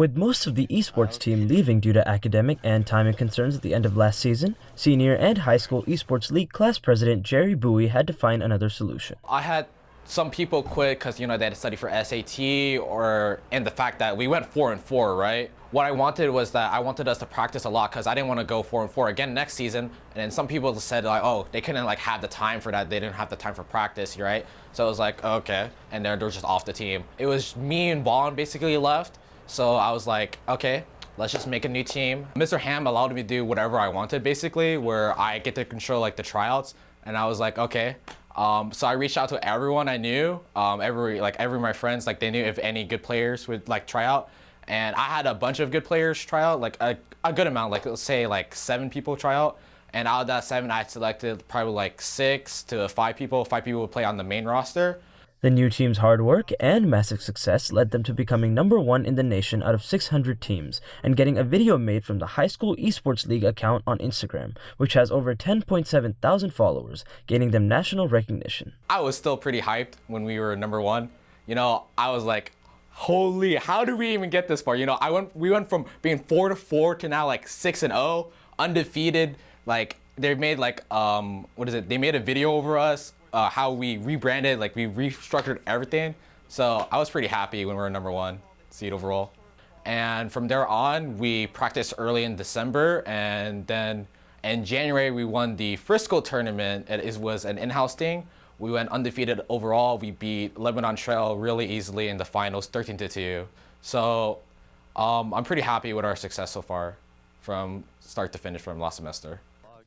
With most of the esports team leaving due to academic and timing concerns at the end of last season, senior and high school esports league class president Jerry Bowie had to find another solution. I had some people quit because, they had to study for SAT and the fact that we went 4-4, right? What I wanted was that I wanted us to practice a lot because I didn't want to go 4-4 again next season. And then some people said like, oh, they couldn't have the time for that. They didn't have the time for practice, right? So I was like, okay. And they're just off the team. It was me and Vaughn basically left. So I was like, okay, let's just make a new team. Mr. Ham allowed me to do whatever I wanted basically, where I get to control the tryouts. And I was like, okay. So I reached out to everyone I knew, every of my friends, they knew if any good players would try out. And I had a bunch of good players try out, a good amount, let's say 7 people try out. And out of that 7, I selected probably 6 to 5 people. 5 people would play on the main roster. The new team's hard work and massive success led them to becoming #1 in the nation out of 600 teams and getting a video made from the High School Esports League account on Instagram, which has over 10.7 thousand followers, gaining them national recognition. I was still pretty hyped when we were #1. I was like, holy, how did we even get this far? We went from being 4-4 to now 6-0, undefeated. They made they made a video over us. How we rebranded, we restructured everything. So I was pretty happy when we were #1 seed overall. And from there on, we practiced early in December, and then in January we won the Frisco tournament. It was an in-house thing. We went undefeated overall. We beat Lebanon Trail really easily in the finals, 13-2. So I'm pretty happy with our success so far from start to finish from last semester.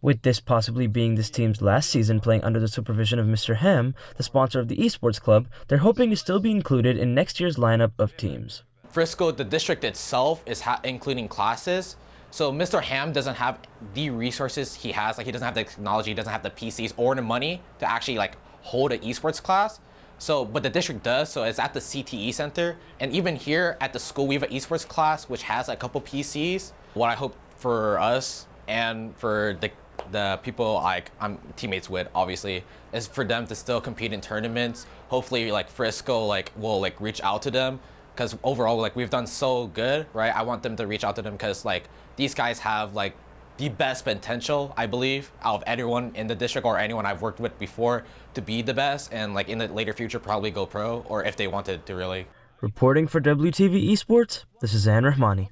With this possibly being this team's last season playing under the supervision of Mr. Ham, the sponsor of the esports club, they're hoping to still be included in next year's lineup of teams. Frisco, the district itself, is including classes. So Mr. Ham doesn't have the resources he has. He doesn't have the technology, he doesn't have the PCs or the money to actually hold an esports class. So, but the district does, so it's at the CTE center. And even here at the school, we have an esports class, which has a couple PCs. What I hope for us and for the people I'm teammates with, obviously, is for them to still compete in tournaments. Hopefully Frisco will reach out to them, because overall we've done so good, right? I want them to reach out to them because these guys have the best potential, I believe, out of anyone in the district or anyone I've worked with before to be the best, and in the later future probably go pro, or if they wanted to really. Reporting for WTV Esports, this is Zain Rahmani.